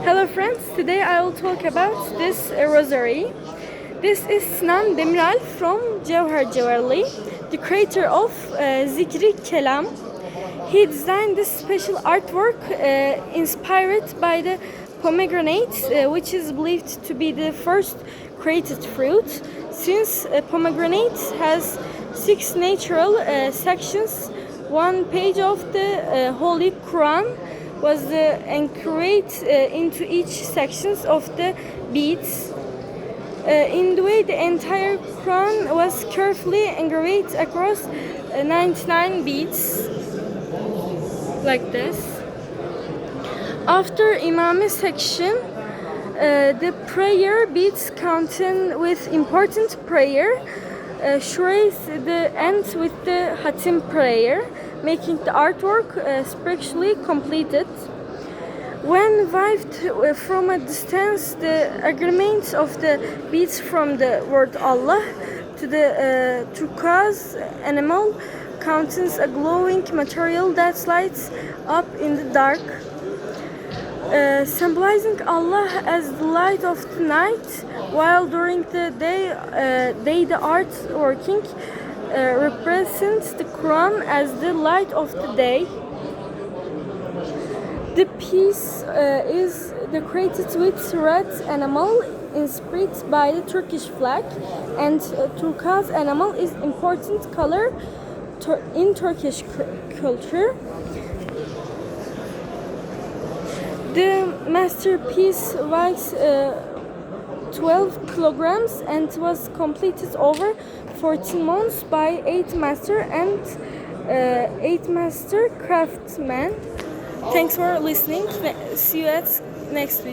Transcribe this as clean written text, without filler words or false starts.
Hello friends, today I will talk about this rosary. This is Sinan Demiral from Cevher Cevherli, the creator of Zikri Kelam. He designed this special artwork inspired by the pomegranate, which is believed to be the first created fruit, since pomegranate has 6 natural sections. One page of the Holy Quran was engraved into each sections of the beads. In the way, the entire Quran was carefully engraved across 99 beads, like this. After Imami section, the prayer beads contain with important prayer, shurays the end with the Hatim prayer, making the artwork spiritually completed. When viewed from a distance, the agreement of the beads from the word Allah to the turquoise animal contains a glowing material that lights up in the dark, symbolizing Allah as the light of the night, while during the day the art working represents the Quran as the light of the day. The piece is decorated with red animal inspired by the Turkish flag, and turquoise animal is important color in Turkish culture. The masterpiece weighs 12 kilograms and was completed over 14 months by 8 master craftsmen. Thanks for listening. See you at next video.